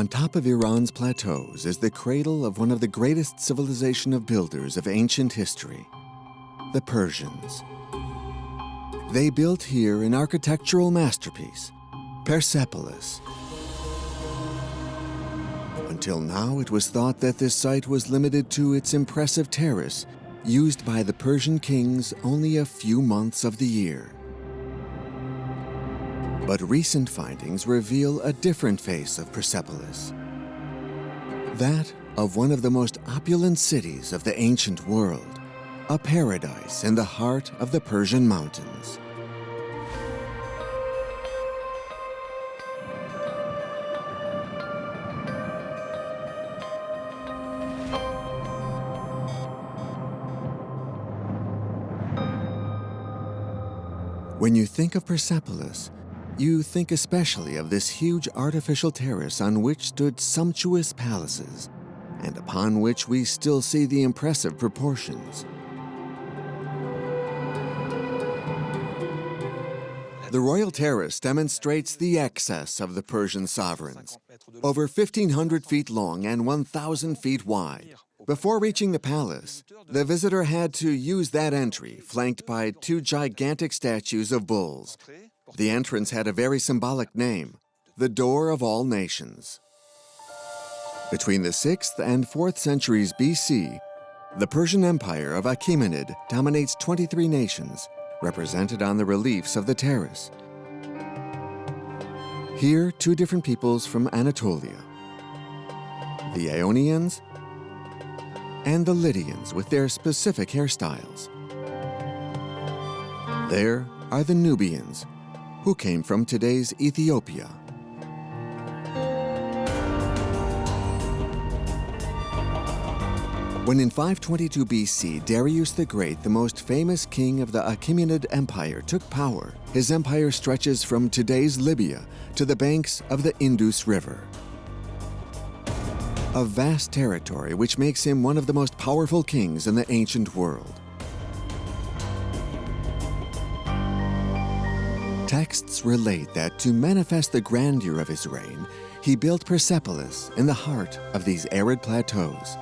On top of Iran's plateaus is the cradle of one of the greatest civilization of builders of ancient history, the Persians. They built here an architectural masterpiece, Persepolis. Until now, it was thought that this site was limited to its impressive terrace, used by the Persian kings only a few months of the year. But recent findings reveal a different face of Persepolis. That of one of the most opulent cities of the ancient world, a paradise in the heart of the Persian mountains. When you think of Persepolis, you think especially of this huge artificial terrace on which stood sumptuous palaces, and upon which we still see the impressive proportions. The royal terrace demonstrates the excess of the Persian sovereigns, over 1,500 feet long and 1,000 feet wide. Before reaching the palace, the visitor had to use that entry, flanked by two gigantic statues of bulls. The entrance had a very symbolic name, the Door of All Nations. Between the 6th and 4th centuries BC, the Persian Empire of Achaemenid dominates 23 nations, represented on the reliefs of the terrace. Here, two different peoples from Anatolia, the Ionians and the Lydians with their specific hairstyles. There are the Nubians, who came from today's Ethiopia. When in 522 BC, Darius the Great, the most famous king of the Achaemenid Empire, took power, his empire stretches from today's Libya to the banks of the Indus River. A vast territory which makes him one of the most powerful kings in the ancient world. Texts relate that to manifest the grandeur of his reign, he built Persepolis in the heart of these arid plateaus.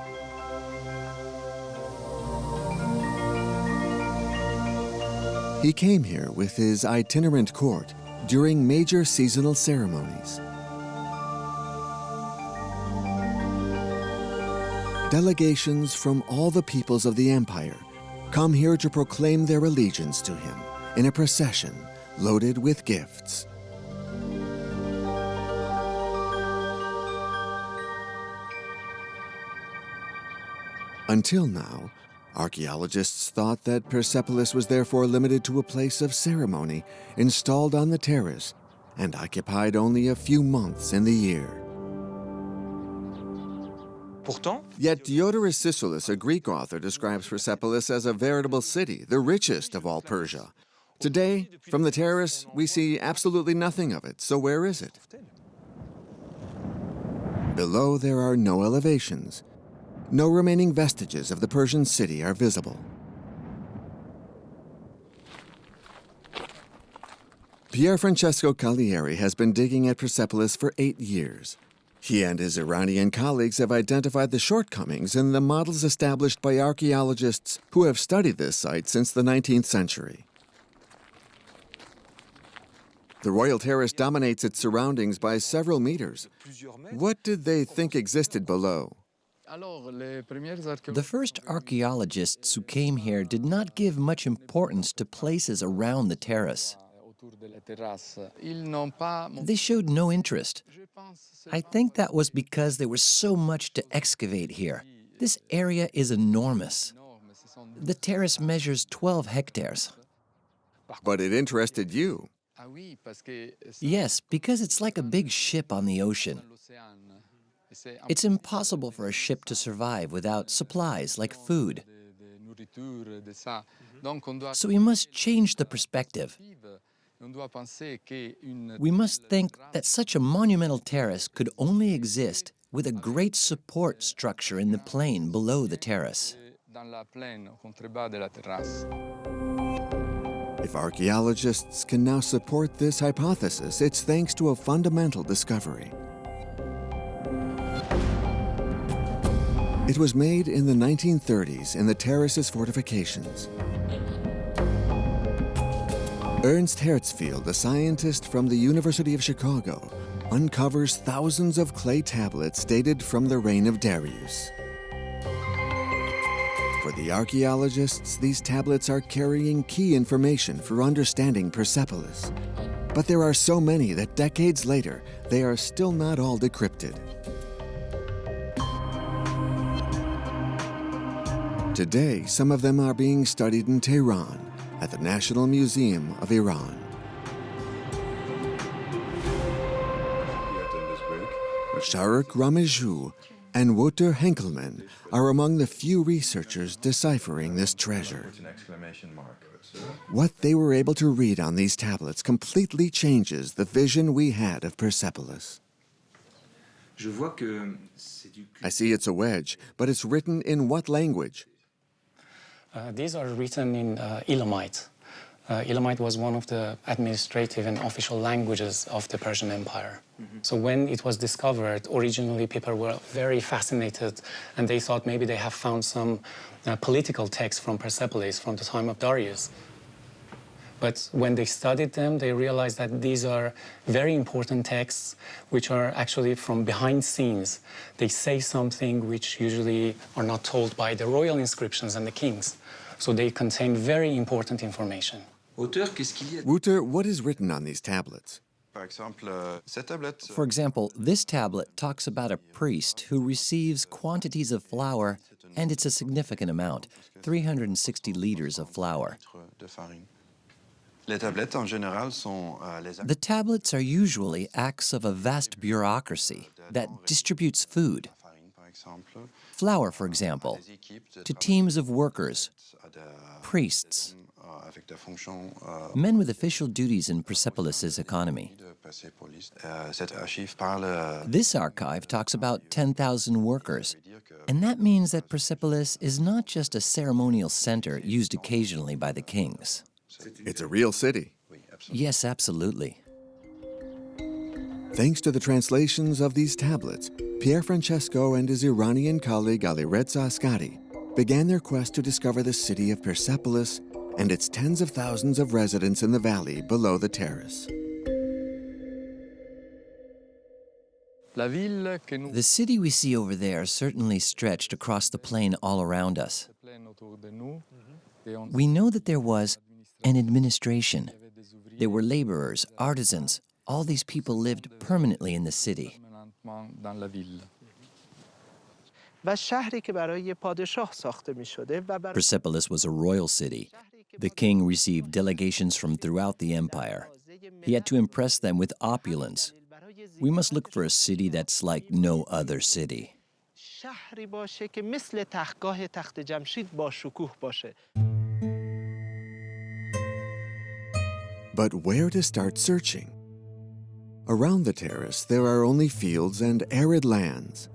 He came here with his itinerant court during major seasonal ceremonies. Delegations from all the peoples of the empire come here to proclaim their allegiance to him in a procession loaded with gifts. Until now, archaeologists thought that Persepolis was therefore limited to a place of ceremony installed on the terrace and occupied only a few months in the year. Yet Diodorus Siculus, a Greek author, describes Persepolis as a veritable city, the richest of all Persia. Today, from the terrace, we see absolutely nothing of it, so where is it? Below, there are no elevations. No remaining vestiges of the Persian city are visible. Pier Francesco Cagliari has been digging at Persepolis for 8 years. He and his Iranian colleagues have identified the shortcomings in the models established by archaeologists who have studied this site since the 19th century. The royal terrace dominates its surroundings by several meters. What did they think existed below? The first archaeologists who came here did not give much importance to places around the terrace. They showed no interest. I think that was because there was so much to excavate here. This area is enormous. The terrace measures 12 hectares. But it interested you. Yes, because it's like a big ship on the ocean. It's impossible for a ship to survive without supplies like food. So we must change the perspective. We must think that such a monumental terrace could only exist with a great support structure in the plain below the terrace. If archaeologists can now support this hypothesis, it's thanks to a fundamental discovery. It was made in the 1930s in the terrace's fortifications. Ernst Herzfeld, a scientist from the University of Chicago, uncovers thousands of clay tablets dated from the reign of Darius. For the archaeologists, these tablets are carrying key information for understanding Persepolis. But there are so many that decades later, they are still not all decrypted. Today, some of them are being studied in Tehran at the National Museum of Iran. Sharuk Ramejou and Wouter Henkelmann are among the few researchers deciphering this treasure. What they were able to read on these tablets completely changes the vision we had of Persepolis. I see it's a wedge, but it's written in what language? These are written in Elamite. Elamite was one of the administrative and official languages of the Persian Empire. So when it was discovered, originally people were very fascinated and they thought maybe they have found some political text from Persepolis from the time of Darius. But when they studied them, they realized that these are very important texts which are actually from behind scenes. They say something which usually are not told by the royal inscriptions and the kings. So they contain very important information. Wouter, what is written on these tablets? For example, this tablet talks about a priest who receives quantities of flour, and it's a significant amount, 360 liters of flour. The tablets are usually acts of a vast bureaucracy that distributes food. Flour, for example, to teams of workers, priests, men with official duties in Persepolis' economy. This archive talks about 10,000 workers, and that means that Persepolis is not just a ceremonial center used occasionally by the kings. It's a real city. Yes, absolutely. Thanks to the translations of these tablets, Pier Francesco and his Iranian colleague Alireza Asghari began their quest to discover the city of Persepolis and its tens of thousands of residents in the valley below the terrace. The city we see over there certainly stretched across the plain all around us. We know that there was an administration. There were laborers, artisans. All these people lived permanently in the city. Persepolis was a royal city. The king received delegations from throughout the empire. He had to impress them with opulence. We must look for a city that's like no other city. But where to start searching? Around the terrace, there are only fields and arid lands.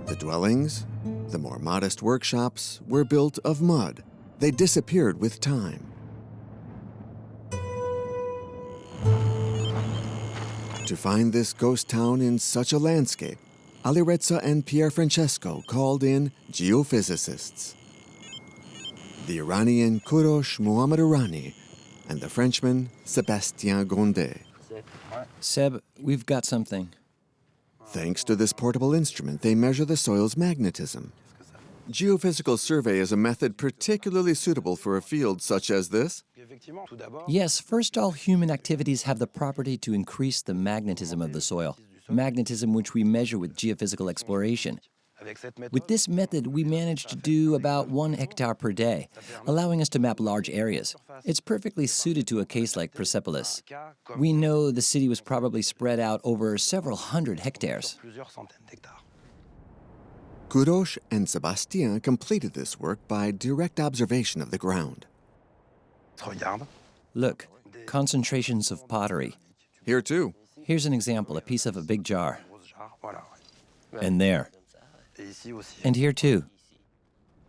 The dwellings, the more modest workshops, were built of mud. They disappeared with time. To find this ghost town in such a landscape, Alireza and Pier Francesco called in geophysicists. The Iranian Kurosh Mohammedarani and the Frenchman Sébastien Gondet. Seb, we've got something. Thanks to this portable instrument, they measure the soil's magnetism. Geophysical survey is a method particularly suitable for a field such as this. Yes, first, all human activities have the property to increase the magnetism of the soil, magnetism which we measure with geophysical exploration. With this method, we managed to do about 1 hectare per day, allowing us to map large areas. It's perfectly suited to a case like Persepolis. We know the city was probably spread out over several hundred hectares. Kurosh and Sébastien completed this work by direct observation of the ground. Look, concentrations of pottery. Here too. Here's an example, a piece of a big jar. And there. And here too.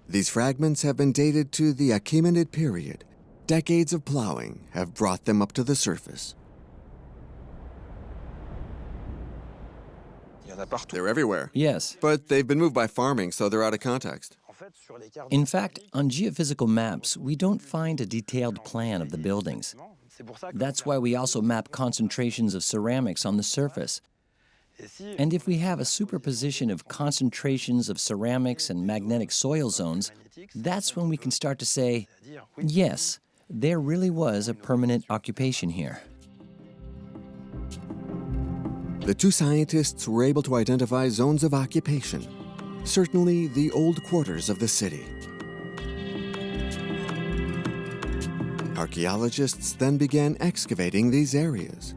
These fragments have been dated to the Achaemenid period. Decades of plowing have brought them up to the surface. They're everywhere. Yes. But they've been moved by farming, so they're out of context. In fact, on geophysical maps, we don't find a detailed plan of the buildings. That's why we also map concentrations of ceramics on the surface. And if we have a superposition of concentrations of ceramics and magnetic soil zones, that's when we can start to say, yes, there really was a permanent occupation here. The two scientists were able to identify zones of occupation, certainly the old quarters of the city. Archaeologists then began excavating these areas.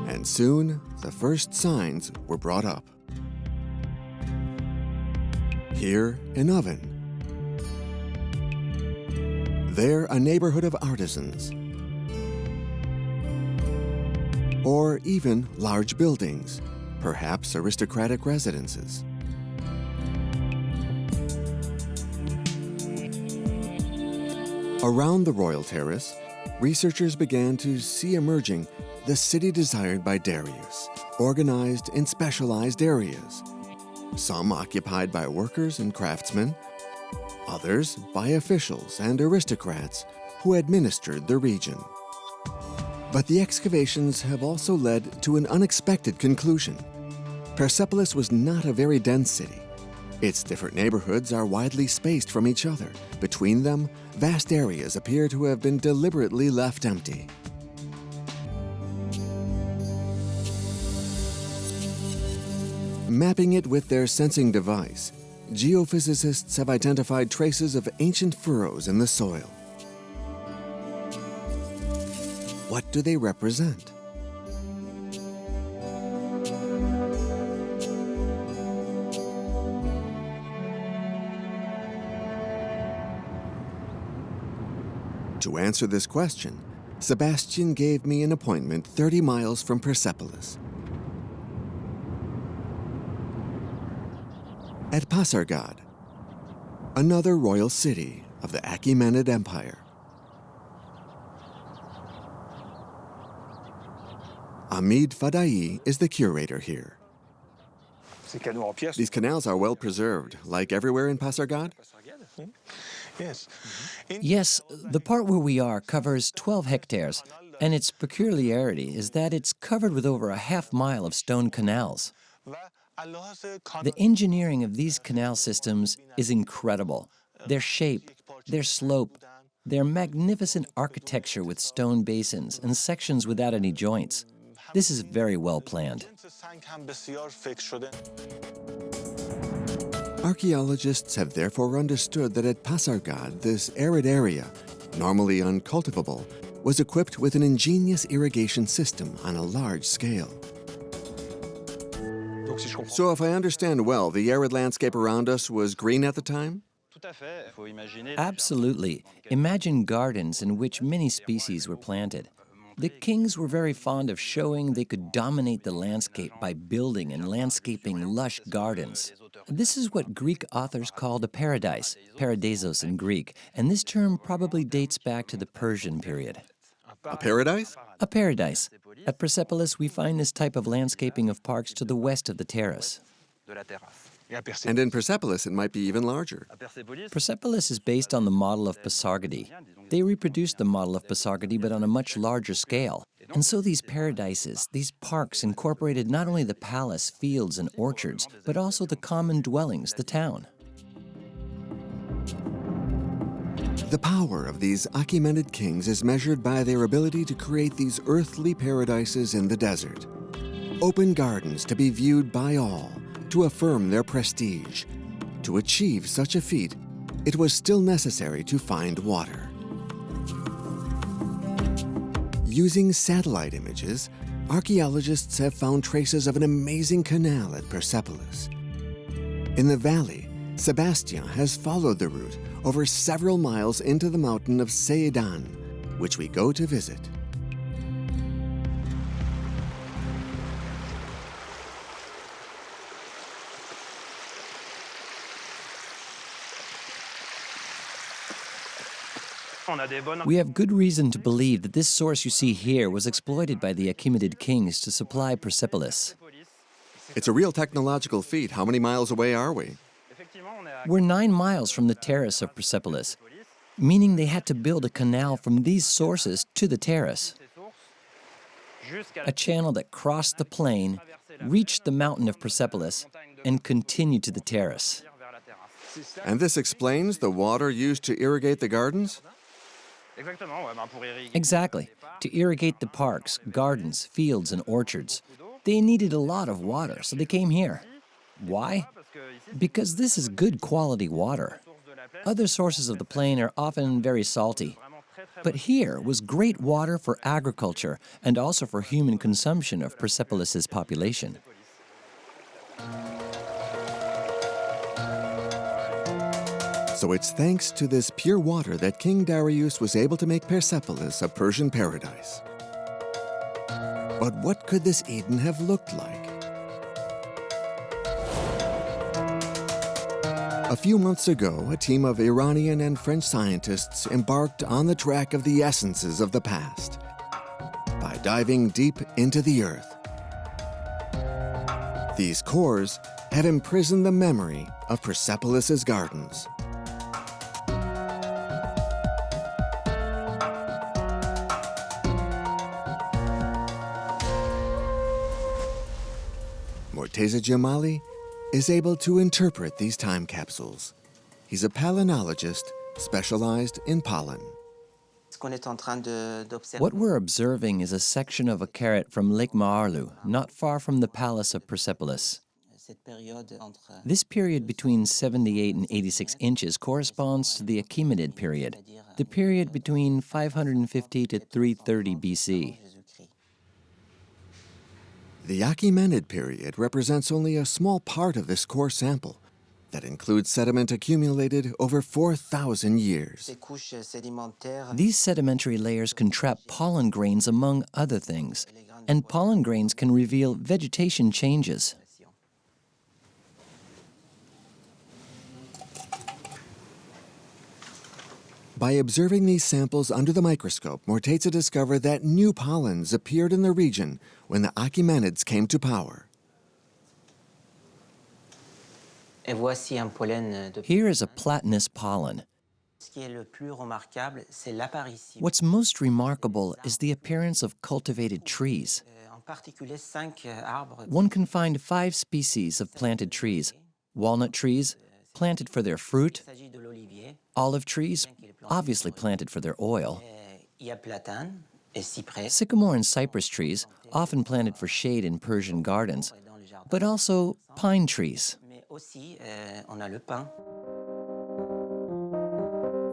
And soon, the first signs were brought up. Here, an oven. There, a neighborhood of artisans. Or even large buildings, perhaps aristocratic residences. Around the royal terrace, researchers began to see emerging the city desired by Darius, organized in specialized areas, some occupied by workers and craftsmen, others by officials and aristocrats who administered the region. But the excavations have also led to an unexpected conclusion. Persepolis was not a very dense city. Its different neighborhoods are widely spaced from each other. Between them, vast areas appear to have been deliberately left empty. Mapping it with their sensing device, geophysicists have identified traces of ancient furrows in the soil. What do they represent? To answer this question, Sebastian gave me an appointment 30 miles from Persepolis. At Pasargad, another royal city of the Achaemenid Empire. Hamid Fadai is the curator here. These canals are well preserved, like everywhere in Pasargad? Yes, the part where we are covers 12 hectares, and its peculiarity is that it's covered with over a half-mile of stone canals. The engineering of these canal systems is incredible. Their shape, their slope, their magnificent architecture with stone basins and sections without any joints. This is very well planned. Archaeologists have therefore understood that at Pasargad, this arid area, normally uncultivable, was equipped with an ingenious irrigation system on a large scale. So if I understand well, the arid landscape around us was green at the time? Absolutely. Imagine gardens in which many species were planted. The kings were very fond of showing they could dominate the landscape by building and landscaping lush gardens. This is what Greek authors called a paradise, paradisos in Greek, and this term probably dates back to the Persian period. A paradise? A paradise. At Persepolis, we find this type of landscaping of parks to the west of the terrace. And in Persepolis, it might be even larger. Persepolis is based on the model of Pasargadi. They reproduced the model of Pasargadi, but on a much larger scale. And so these paradises, these parks, incorporated not only the palace, fields, and orchards, but also the common dwellings, the town. The power of these Achaemenid kings is measured by their ability to create these earthly paradises in the desert. Open gardens to be viewed by all, to affirm their prestige. To achieve such a feat, it was still necessary to find water. Using satellite images, archaeologists have found traces of an amazing canal at Persepolis. In the valley, Sebastian has followed the route over several miles into the mountain of Seidan, which we go to visit. We have good reason to believe that this source you see here was exploited by the Achaemenid kings to supply Persepolis. It's a real technological feat. How many miles away are we? We're 9 miles from the terrace of Persepolis, meaning they had to build a canal from these sources to the terrace. A channel that crossed the plain, reached the mountain of Persepolis, and continued to the terrace. And this explains the water used to irrigate the gardens? Exactly. To irrigate the parks, gardens, fields, and orchards. They needed a lot of water, so they came here. Why? Because this is good quality water. Other sources of the plain are often very salty. But here was great water for agriculture and also for human consumption of Persepolis' population. So it's thanks to this pure water that King Darius was able to make Persepolis a Persian paradise. But what could this Eden have looked like? A few months ago, a team of Iranian and French scientists embarked on the track of the essences of the past by diving deep into the earth. These cores have imprisoned the memory of Persepolis' gardens. Morteza Jamali is able to interpret these time capsules. He's a palynologist specialized in pollen. What we're observing is a section of a carrot from Lake Maarlu, not far from the palace of Persepolis. This period between 78 and 86 inches corresponds to the Achaemenid period, the period between 550 to 330 BC. The Achaemenid period represents only a small part of this core sample that includes sediment accumulated over 4,000 years. These sedimentary layers can trap pollen grains among other things, and pollen grains can reveal vegetation changes. By observing these samples under the microscope, Morteza discovered that new pollens appeared in the region when the Achaemenids came to power. Here is a platinous pollen. What's most remarkable is the appearance of cultivated trees. One can find 5 species of planted trees: walnut trees, planted for their fruit; olive trees, obviously planted for their oil; sycamore and cypress trees, often planted for shade in Persian gardens, but also pine trees.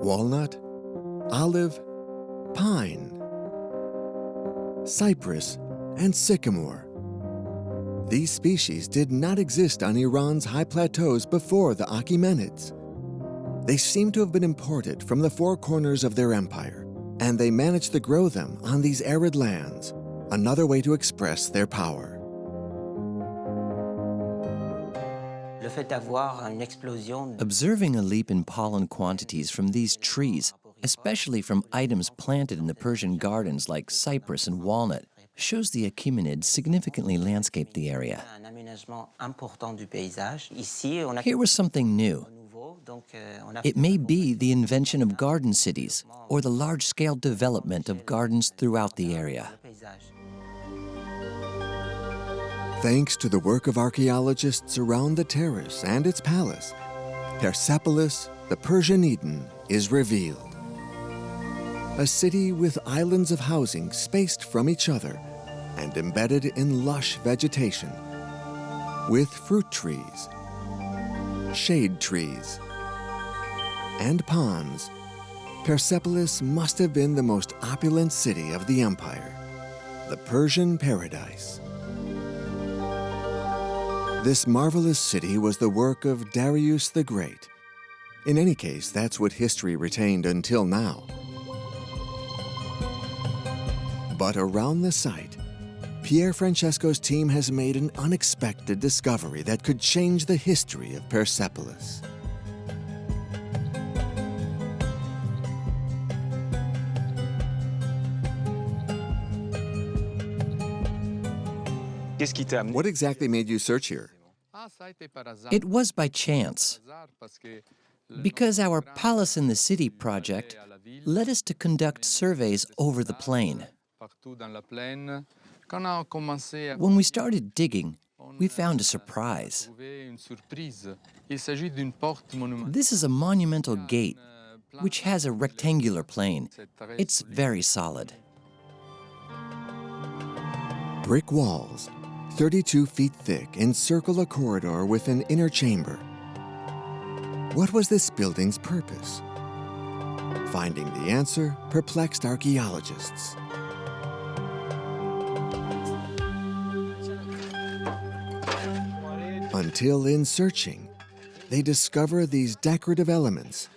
Walnut, olive, pine, cypress, and sycamore. These species did not exist on Iran's high plateaus before the Achaemenids. They seem to have been imported from the 4 corners of their empire, and they managed to grow them on these arid lands, another way to express their power. Observing a leap in pollen quantities from these trees, especially from items planted in the Persian gardens like cypress and walnut, shows the Achaemenids significantly landscaped the area. Here was something new. It may be the invention of garden cities or the large-scale development of gardens throughout the area. Thanks to the work of archaeologists around the terrace and its palace, Persepolis, the Persian Eden, is revealed. A city with islands of housing spaced from each other and embedded in lush vegetation, with fruit trees, shade trees, and ponds. Persepolis must have been the most opulent city of the empire, the Persian paradise. This marvelous city was the work of Darius the Great. In any case, that's what history retained until now. But around the site, Pier Francesco's team has made an unexpected discovery that could change the history of Persepolis. What exactly made you search here? It was by chance, because our Palace in the City project led us to conduct surveys over the plain. When we started digging, we found a surprise. This is a monumental gate, which has a rectangular plane. It's very solid. Brick walls, 32 feet thick, encircle a corridor with an inner chamber. What was this building's purpose? Finding the answer perplexed archaeologists. Until in searching, they discover these decorative elements.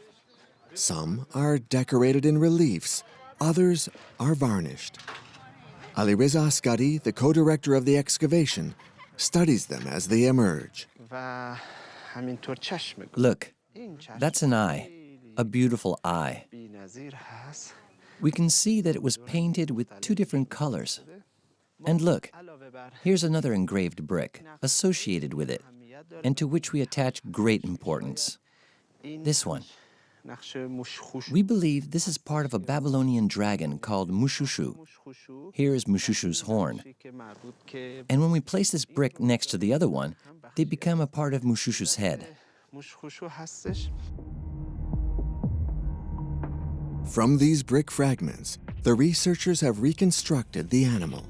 Some are decorated in reliefs, others are varnished. Alireza Asghari, the co-director of the excavation, studies them as they emerge. Look, that's an eye, a beautiful eye. We can see that it was painted with two different colors. And look, here's another engraved brick associated with it, and to which we attach great importance. This one. We believe this is part of a Babylonian dragon called Mushushu. Here is Mushushu's horn. And when we place this brick next to the other one, they become a part of Mushushu's head. From these brick fragments, the researchers have reconstructed the animal.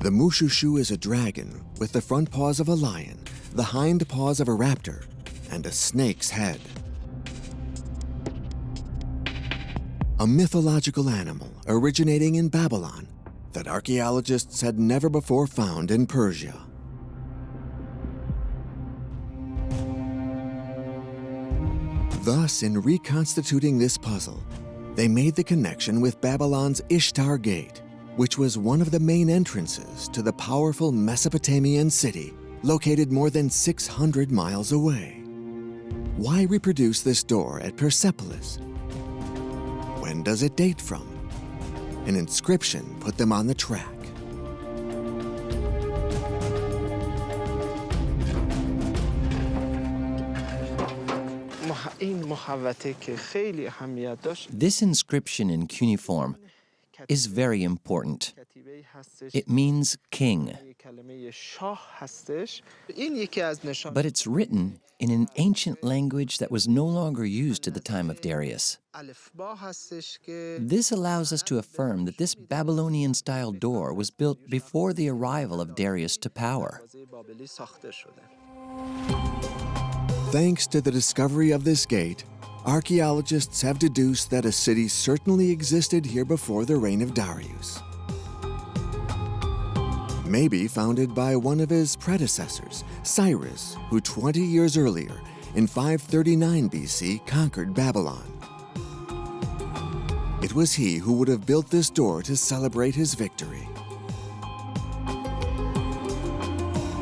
The Mushushu is a dragon with the front paws of a lion, the hind paws of a raptor, and a snake's head. A mythological animal originating in Babylon that archaeologists had never before found in Persia. Thus, in reconstituting this puzzle, they made the connection with Babylon's Ishtar Gate, which was one of the main entrances to the powerful Mesopotamian city located more than 600 miles away. Why reproduce this door at Persepolis? When does it date from? An inscription put them on the track. This inscription in cuneiform is very important. It means king. But it's written in an ancient language that was no longer used at the time of Darius. This allows us to affirm that this Babylonian-style door was built before the arrival of Darius to power. Thanks to the discovery of this gate, archaeologists have deduced that a city certainly existed here before the reign of Darius. Maybe founded by one of his predecessors, Cyrus, who 20 years earlier, in 539 BC, conquered Babylon. It was he who would have built this door to celebrate his victory.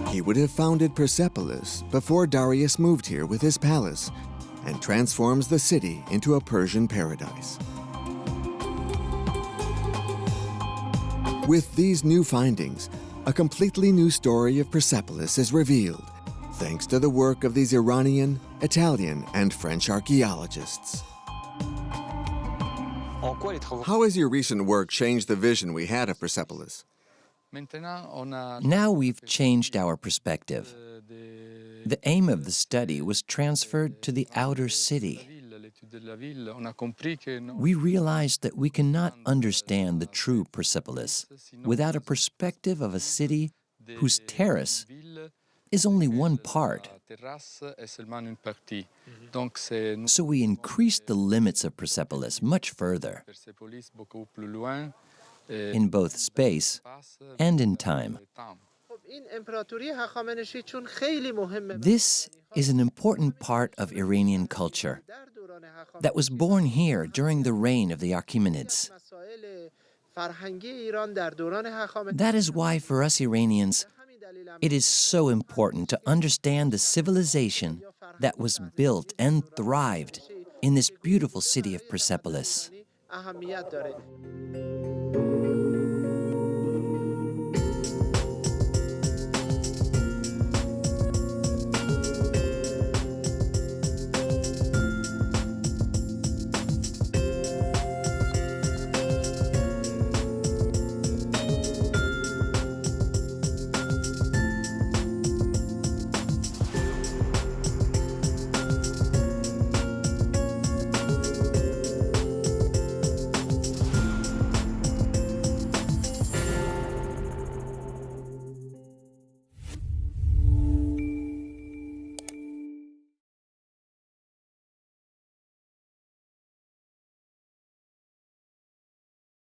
He would have founded Persepolis before Darius moved here with his palace and transforms the city into a Persian paradise. With these new findings, a completely new story of Persepolis is revealed, thanks to the work of these Iranian, Italian, and French archaeologists. How has your recent work changed the vision we had of Persepolis? Now we've changed our perspective. The aim of the study was transferred to the outer city. We realized that we cannot understand the true Persepolis without a perspective of a city whose terrace is only one part. So we increased the limits of Persepolis much further, in both space and in time. This is an important part of Iranian culture that was born here during the reign of the Achaemenids. That is why for us Iranians, it is so important to understand the civilization that was built and thrived in this beautiful city of Persepolis.